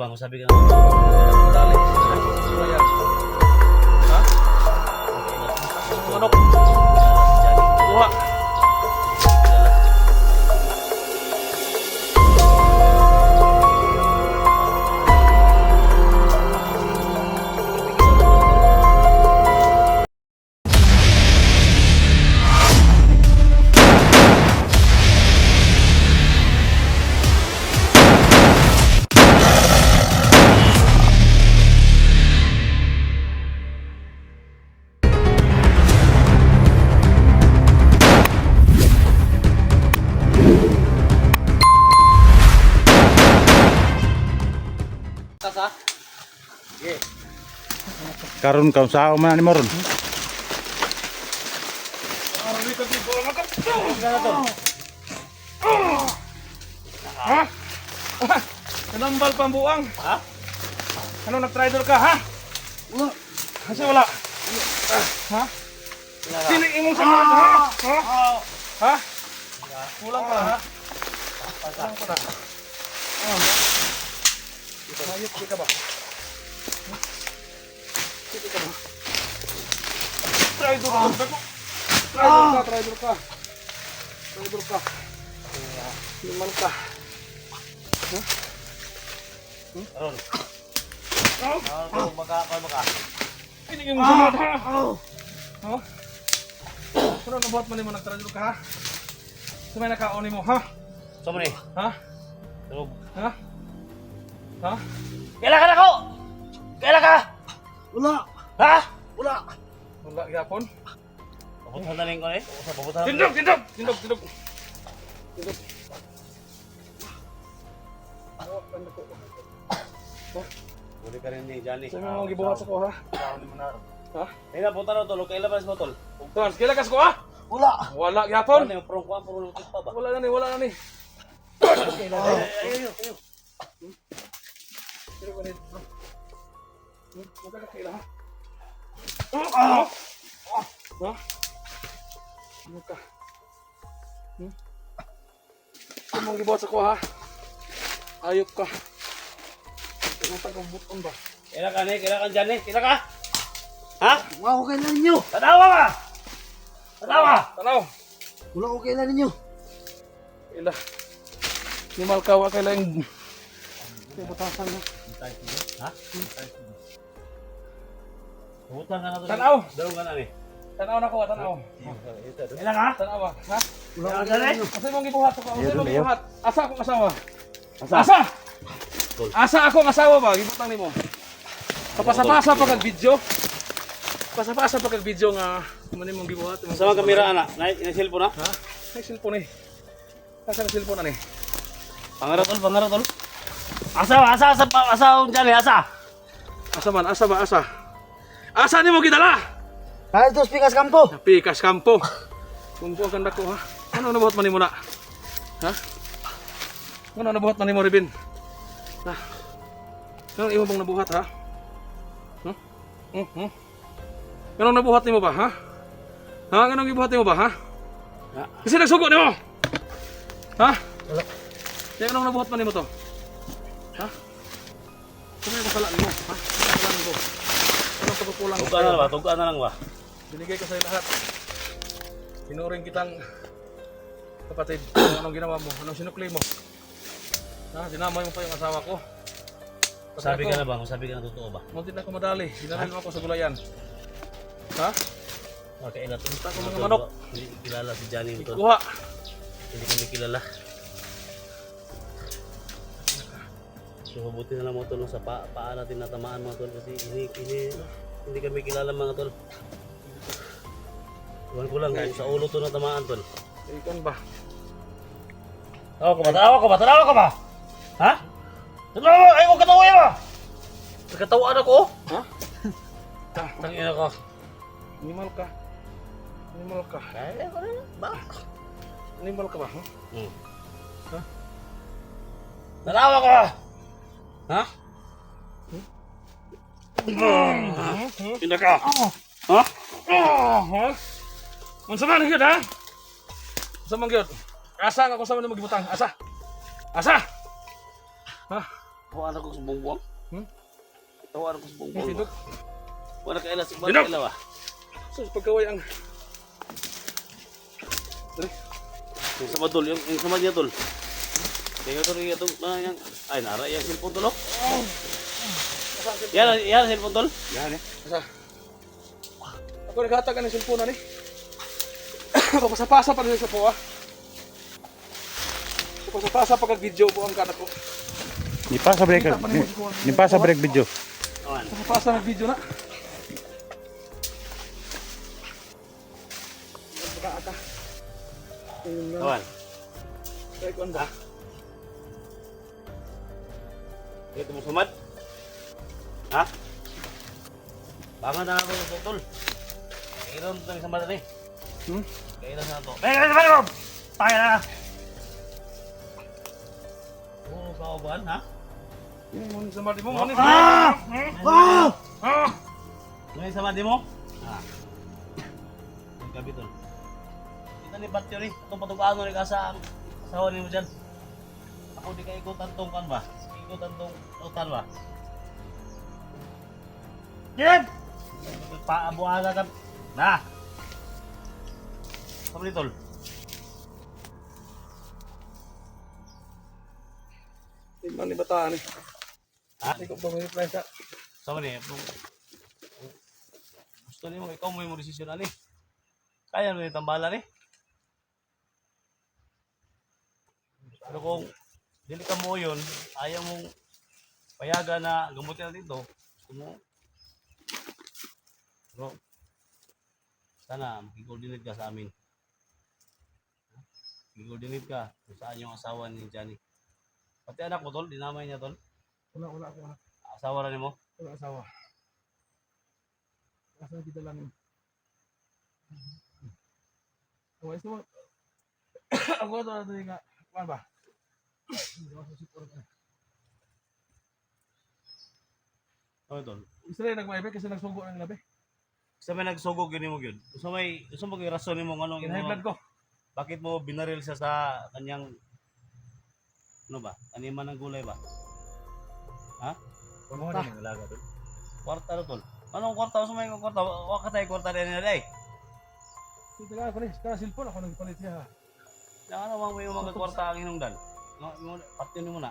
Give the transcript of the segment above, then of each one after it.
Bang, sabi ka Madali. Ayan. Ha? Manok. Kuha. Tasa? Sige. Karon ka sa man ni moron. Ha? Nanambal pa ang buang. Ha? Ano nag-tridor ka, ha? Wala. Kasi wala. Ha? Sino imong sagot, ha? Ha? Ha? Kulang pa, ha? Kulang pa na. Hayop ka ba? Sige ka ba? Tridor ka. Tridor ka. Tridor ka. Liman ka. Aron. Baka. Pinigyan mo sa mata. Ha? Ano nabuhat man mo nag-tridor ka, ha? Sumay nakaon mo, ha? Sama ni. Ha? Tulog. Ha? Ha? Kailan ka na ko? Kailan ka? Wala. Ha? Wala. Wala yapon. Papunta na rin ko eh. Papunta na. Tindog. Tindog. Muli ka rin ni Johnny. Saan mo gibuhat sa ko, ha? Ha? Ay na, punta na tol. Kailan pa sa tol? Tons, kailan ka sa ko, ha? Wala. Wala yapon. Ano yung prong kuha? Puro lutot pa ba? Wala na ni. Ayun. Pero ko nito. Wala ka kaila, ha? Ha? Ano ka? Saan mo gibuhat sa ko, ha? Ayop ka. Tinatag ang buton ba? Kailan ka ni? Kailan ka Johnny? Kailan ka? Ha? Wala ko kailan ninyo. Tanawa ka! Tanawa! Tanaw! Wala ko kailan ninyo. Ila. Ni Malkawa kailang butasan mo. Ha? Pumunta ka na tol. Tanaw! Dalawang ka na ni. Tanaw na ko, tanaw. Kailan ka? Tanaw, ha? Wala ko Kailan kailan ka? ninyo. Asa mong gibuhat ako? Asa mong gibuhat? Asa akong asawa? Asa? Asa akong asawa ba? Gibutang nimo. Kapasa-pasa pa kag video. Pasa-pasa pa kag video nga mani mong gibuhat. Sa mga kamera ana, na cellphone na? Ha? Ay cellphone eh. Asa na cellphone ani? Pangarap tol. Asa Johnny, asa. Asa man? Asa ba? Asa? Asa nimo gidala? Kahit dos pikas kampo. Pikas kampo. Kumpo ang ganda ko, ha? Ano nabuhat man nimo na? Ha? Ano nabuhat man nimo Ribin? Ha? Ano imo bang nabuhat, ha? Anong nabuhat nimo ba, ha? Ha? Anong gibuhat nimo ba, ha? Ha? Kasi nagsugo nimo. Ha? Wala. Kaya anong nabuhat man nimo to? Ha? Ano yung kasalanan mo, ha? Kasalanan ko. Anong pagkukulang ko sa'yo? Tugaan na lang ba? Binigay ko sa'yo lahat. Tinuring kitang kapatid. Anong ginawa mo? Anong sinukli mo? Ha? Dinamay mo pa yung asawa ko. Sabi ka na ba? Sabi ka na totoo ba? Muntin na ako madali. Dinalhin mo ako sa gulayan. Ha? Kailan tol? Punta ko mga manok. Hindi kilala si Johnny tol. Kuha. Hindi kami kilala. So mabuti na lang mga tol sa paa natin natamaan mga tol kasi hindi kami kilala mga tol. Iwan ko lang kung sa ulo to natamaan tol. Ikan ba? Tanawa ka ba? Ha? Tanawa! Ay, huwag katawin mo! Nagkatawaan ako! Ha? Tangina ko. Animal ka. Animal ka. Kaya ko na ba? Animal ka ba? Ha? Ha? Tanawa ka ba? Ha? Pinda ka! Ha? Ha? Unsa man gyud ha? Unsa man gyud? Asa ako sa man magibutang? Asa? Ha? Tawaan ako sa bumbong. Hmm? Tawaan ako sa bumbong. Sidok. Wala kaila sa Dinok! kaila ba? Sus, pagkaway ang... Dali. Yung sama tol, yung sama niya tol. Kaya tol, yung yang ay nara yung cellphone tol. Yan cellphone tol. Yan eh. Asa? Ako naghatag ka ng cellphone ni. Papasa-pasa pa rin sa po ah. Papasa-pasa pag video po ang kanak ko. Ni pa sa break. Ni pa sa break video. Awan. Papasa ng video na. Ata. Awan. Kaya ko anda. Ito mo sumad. Ha? Bangan na ako yung tol. Kailan ito yung samad ni? Kailan na ito? Tayo na! Oo, kauban ha? Yung sa mali mo. Ano yung samad mo? Yung gabi tol. Kita ni Batyo ni. Itong patugaan ni ka sa asawa ni mo dyan. Ako di ka ikutan tong kan ba? Ikutan tong utan ba? Yan! Paabuaga ka. Na! Sabi ni tol. Iman ni bataan eh. Ha? Hindi ko ba may reply sa... Sabi ni. Gusto niyo ikaw mo yung desisyon ani. Kaya mo yung tambalan eh. Pero kung dili ka mo yun, ayaw mong payagan na gamutin natin ito. Gusto mo. Bro, sana makikoordinate ka sa amin. Makikoordinate ka kung saan yung asawa ni Johnny. Pati anak mo tol, dinamay niya tol. Wala ako. Asawa rin mo. Wala asawa. Asa kita lang. Oh, ito. Ako ito na ito nga. Kuan ba? Ano tol? Isa rin nagmaibe kasi nagsugo ng labi. Sa may nagsugog yun mo yun. Gusto mo yung rason mo anong High blood ko. bakit mo binaril siya sa kanyang ano ba? Taniman ng gulay ba? Ha? Ano din ang alaga doon? Kwarta ro tol. Anong kwarta? Gusto mo yung kwarta? Waka tayo kwarta rin nila eh. Ito nga ako ni, kaya cellphone ako nagpalit niya. Ano mo yung mga kwarta ang hinungdan? Pati mo na.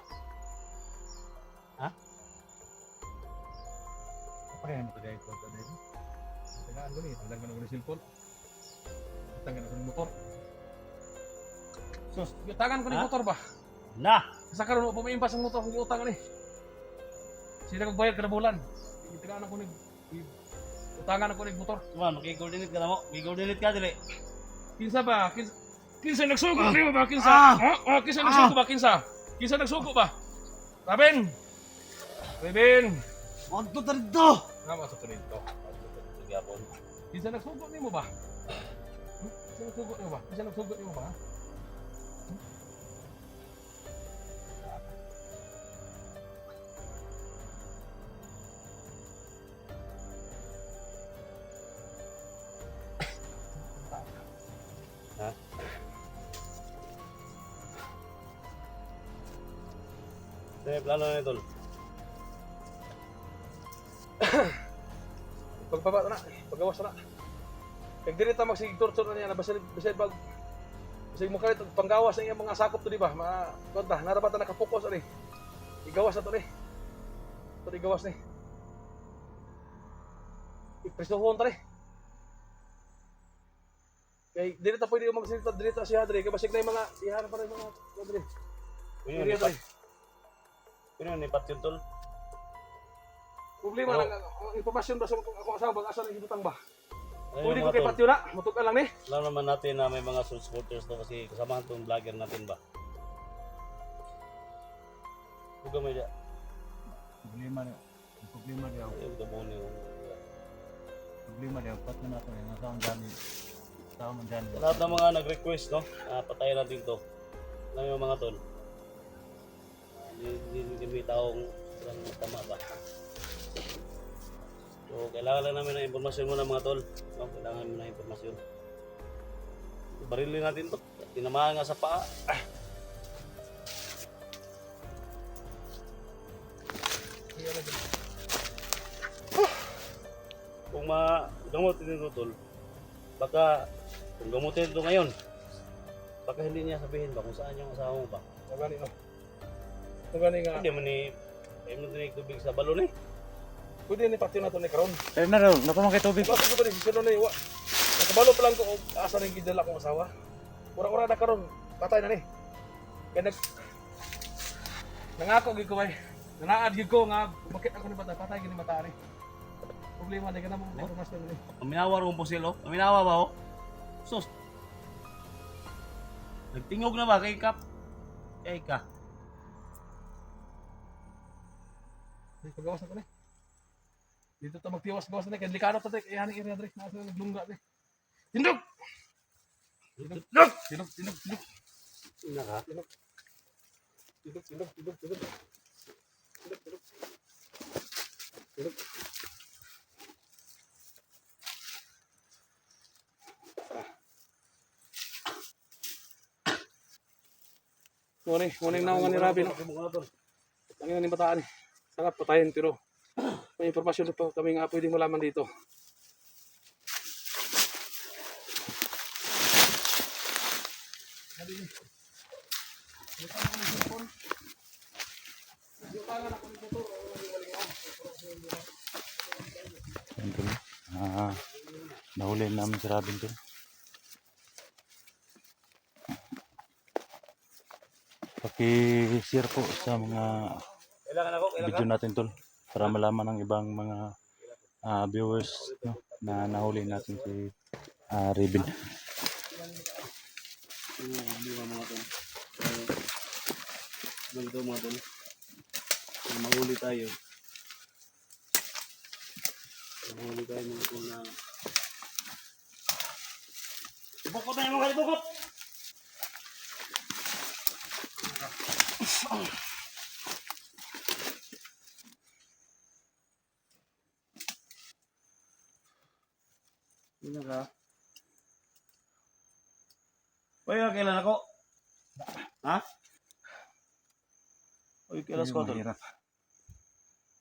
Parehan mo tayo ko tayo. Tagaan ko ni, tanggal man ako ng cellphone. Tanggal ako ng motor. Sus, yutangan ko ni Ha? motor ba? Na! Sa karon mo pumiimpas ang motor kung utang ni. Sila kag bayad kada bulan. Tagaan ako ni utangan ako ni motor. Tuman, makikoordinate ka na mo. Makikoordinate ka dili. Kinsa ba? Kinsa nagsugo mo ba? Kinsa? Kinsa nagsugo ba? Kinsa nagsugo ba? Raben! Anto ta rito! Nga sa dito. Gapon. Kinsa nagsugo nimo ba? Kinsa nagsugo nimo ba? Kinsa nagsugo nimo ba? Sige, plano na tol. Pagbaba na, pagawas na. Kag dili ta magsig-torture na niya na basig bag basig mo kalit panggawas sa iyang mga sakop to di ba? Konta, narabata nakapokus ani. Igawas na to ni. To igawas ni. Ipresohon ta ni. Kay dili ta pwede magsilita dili ta siya diri kay basig na yung mga ihara pa rin mga diri. Kuno ni pat yun tol. Problema lang ang impormasyon ba sa ako asawa bag asa ni hibutang ba? Ayun, Pwede ko mga kay tol. patyo na, mutukan lang ni. Alam naman natin na may mga supporters to kasi kasama itong vlogger natin ba? Huwag mo dyan. Problema niya. Ayaw ito muna yung... Problema niya. Pat na natin. Nasa ang dami. Tao man dyan. Sa lahat ng mga nag-request, no? Patayin natin to. Alam mo yung mga tol. Hindi may taong tama ba? So, kailangan lang namin ng informasyon muna mga tol. No? Kailangan namin ng informasyon. Barilin natin to. Tinamaan nga sa paa. Kung magamutin ito, tol, baka kung gamutin ito ngayon, baka hindi niya sabihin ba kung saan yung asawa mo ba? Magani no. Magani nga. Hindi mo ni tinig tubig sa balon eh. Pwede ni pati na to ni karon. Tayo na raw, nakumang kay tubig. Bakit ko ni sino ni wa. Nakabalo pa lang ko og asa ning gidala kong asawa. Ura-ura na karon, patay na ni. Kaya nangako gid ko bay. Nanaad gid ko nga bakit ako ni patay gini mata ni. Problema di ka na mo informasyon ni. Paminawa rin po sila. Paminawa ba oh? Sus. Nagtingog na ba kay Kap? Kay ka. Pagawas na ko ni. Dito ta magtiwas-gawas na kay delikado ta kay yani area dre nasa naglungga ni. Tindog. Tindog. Ina ka. Tindog. Morning na nga ni Rabi no. Ang ina ni bataan. Sangat patayin pero may impormasyon pa kami nga pwedeng malaman dito. Yan, tol. Nahuli namin si Robin tol. Paki-share po sa mga Kailangan ako, video natin tol para malaman ng ibang mga viewers no, na nahuli natin si Raven. Hindi ba mga tol? Ganito mga tol. Mahuli tayo. Mahuli tayo mga tol na... Ibukot na yung mga ibukot! Sino ka? Uy, kailan ako? Ha? Uy, kailan ko tol? Mahirap.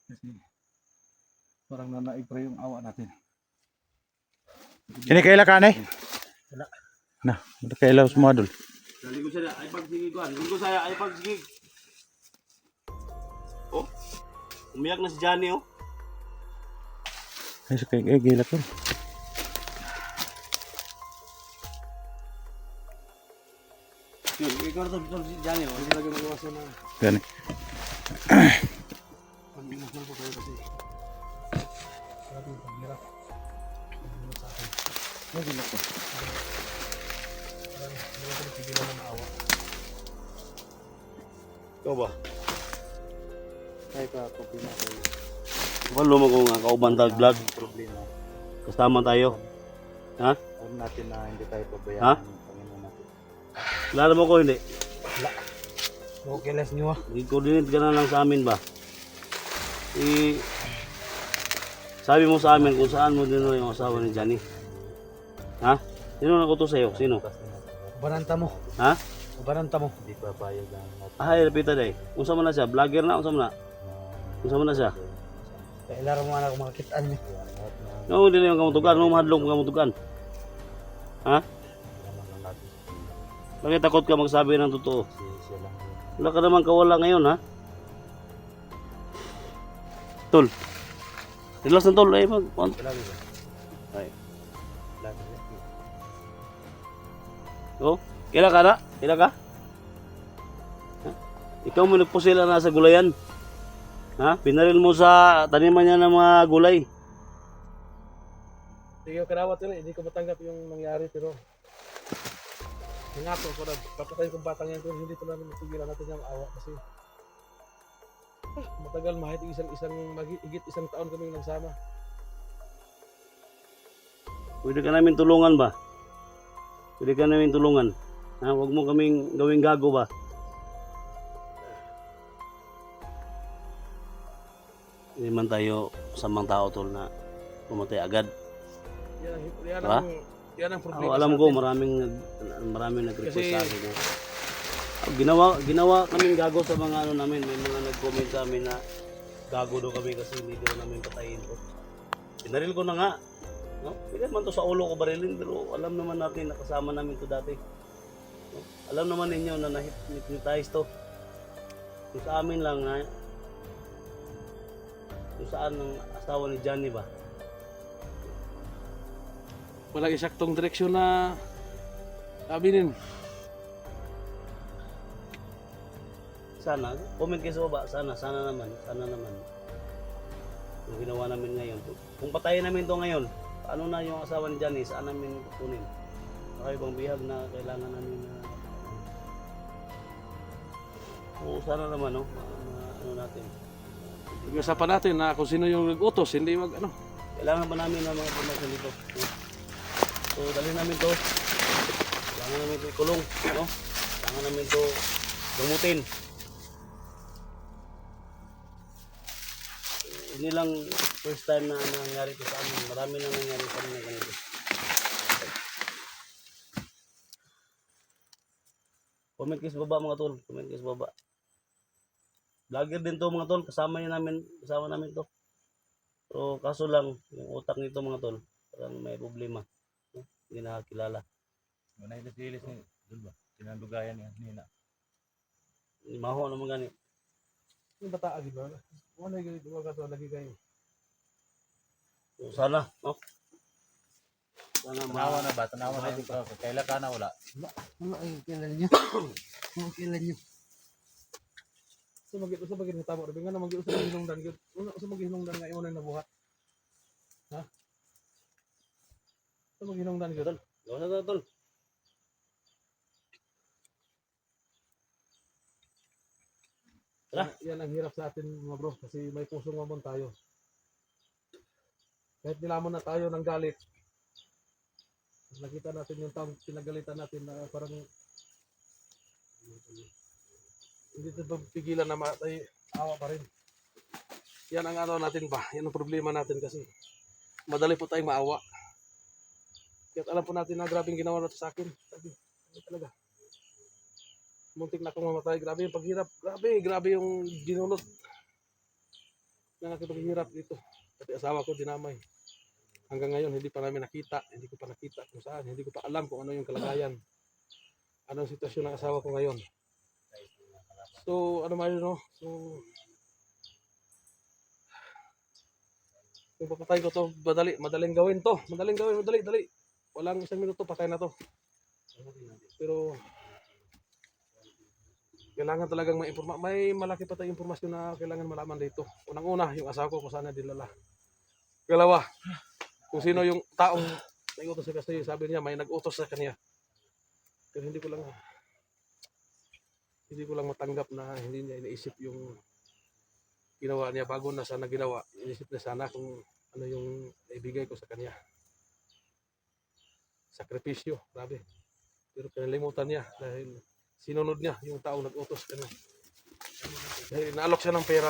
Kasi parang nanaig pa yung awa natin. Ini kaila ka na eh? Wala. Na, wala kaila sa mga dol. Dali ko siya ay pagsigig ko. Dali ko siya ay pagsigig. Oh, umiyak na si Johnny oh. Ay, sa kaila kaila tol. Yun, ikaw na tol si Johnny oh. Hindi lagi magawas na. Gani. Pag-imusal ko kayo kasi. Grabe yung paghirap. Sa akin. Hindi na po. Hindi ko nagpigilan ng awa. Ikaw ba? Ay ka, problema ko. Walo mo ko nga kauban tag vlog. Problema. Kasama tayo. Ha? Alam natin na hindi tayo pabayaan Ha? ng Panginoon natin. Kilala mo ko hindi? Okay, less nyo ah. I-coordinate ka na lang sa amin ba? Sabi mo sa amin kung saan mo din yung asawa ni Johnny. Ha? Sino nakuto sa'yo? Sino? Baranta mo. Ha? Baranta mo. Hindi pa bayad ang natin. Ay, lapita day. Unsa man na siya? Vlogger na? Unsa man na? Unsa man na siya? Kailangan mo anak makitaan niya. No, hindi na yung kamutugan. No, mahadlong yung kamutugan. Ha? Bakit takot ka magsabi ng totoo? Wala ka naman kawala ngayon, ha? Tol. Relax na tol. Ay, Ay. Oh, kailan ka na? Kailan ka? Ha? Ikaw mo nagpusila na sa gulayan. Ha? Pinaril mo sa taniman niya ng mga gulay. Hindi ko karawat yun eh. Hindi ko matanggap yung nangyari pero hingako ko na papatayin kong batang yan pero hindi ko namin matigilan natin yung awa kasi matagal mahit higit isang taon kaming nagsama. Pwede ka namin tulungan ba? Pwede ka namin tulungan. Ha? Huwag mo kaming gawing gago ba? Hindi man tayo samang tao tol na pumatay agad. Diba? Yan ang problema. Ako, alam sa ko atin. maraming nag-request Kasi- sa akin. Ginawa kaming gago sa mga ano namin. May mga nag-comment sa amin na gago daw kami kasi hindi daw namin patayin to. Pinaril ko na nga. No? Pwede man to sa ulo ko barilin, pero alam naman natin na kasama namin to dati. No? Alam naman ninyo na na-hypnotize to. Kung sa amin lang ha, kung saan ang asawa ni Johnny ba? Walang eksaktong direksyon na abinin. Sana, comment kayo sa baba, sana naman. Yung ginawa namin ngayon. Kung patayin namin to ngayon, ano na yung asawa ni Johnny, saan namin kukunin? Baka ibang bihag na kailangan namin na... Oo, sana naman, no? Ano natin. Pag-usapan natin na kung sino yung nag-utos, hindi mag ano. Kailangan ba namin ng mga information dito? No? So, dalhin namin to. Kailangan namin to ikulong, no? Kailangan namin to gumutin. Hindi lang first time na nangyari to sa amin. Marami nang nangyari sa amin na ganito. Comment kayo sa baba mga tol. Comment kayo sa baba. Vlogger din to mga tol. Kasama namin to. So kaso lang, yung utak nito mga tol, parang may problema. No? Hindi nakakilala. Wala yung silis ni Dulba. Sinandugayan niya. Nina. Maho naman gani. Yung bata di ba? Ano yung gagawa lagi kayo? So, sana, no? Sana Tanawa na ba? Tanawa na ito. Kailan ka na wala? Ano ay kailan niyo? Ano kailan niyo? Sa bagay na tama rin nga na mag-iusap ng hinungdan gyud. Una sa maghinungdan nga imo na nabuhat. Ha? Sa maghinungdan gyud. Gawa na tol. Yan ang hirap sa atin mga bro kasi may pusong mamon tayo. Kahit nilamon na tayo ng galit. Nakita natin yung taong pinagalitan natin na parang hindi ito pigilan na matay, awa pa rin. Yan ang ano natin ba? Yan ang problema natin kasi madali po tayong maawa. Kaya alam po natin na grabing ginawa natin sa akin. Sabi, ano talaga? Muntik na akong mamatay. Grabe yung paghirap. Grabe yung ginulot ng aking paghirap dito. Pati asawa ko dinamay. Hanggang ngayon hindi pa namin nakita. Hindi ko pa nakita kung saan. Hindi ko pa alam kung ano yung kalagayan. Ano ang sitwasyon ng asawa ko ngayon. So, ano man yun, no? So, kung papatay ko to, madaling gawin to. Madali. Walang isang minuto, patay na to. Pero, kailangan talagang may malaki pa tayong impormasyon na kailangan malaman dito. Unang-una, yung asawa ko kung saan na dinala. Kalawa, kung sino yung taong nag-utos sa kasi sabi niya may nag-utos sa kanya. Pero hindi ko lang matanggap na hindi niya iniisip yung ginawa niya bago na sana ginawa. Inisip na sana kung ano yung ibigay ko sa kanya. Sakripisyo, grabe. Pero pinalimutan niya dahil sinunod niya yung taong nag-utos kanya. Dahil naalok siya ng pera.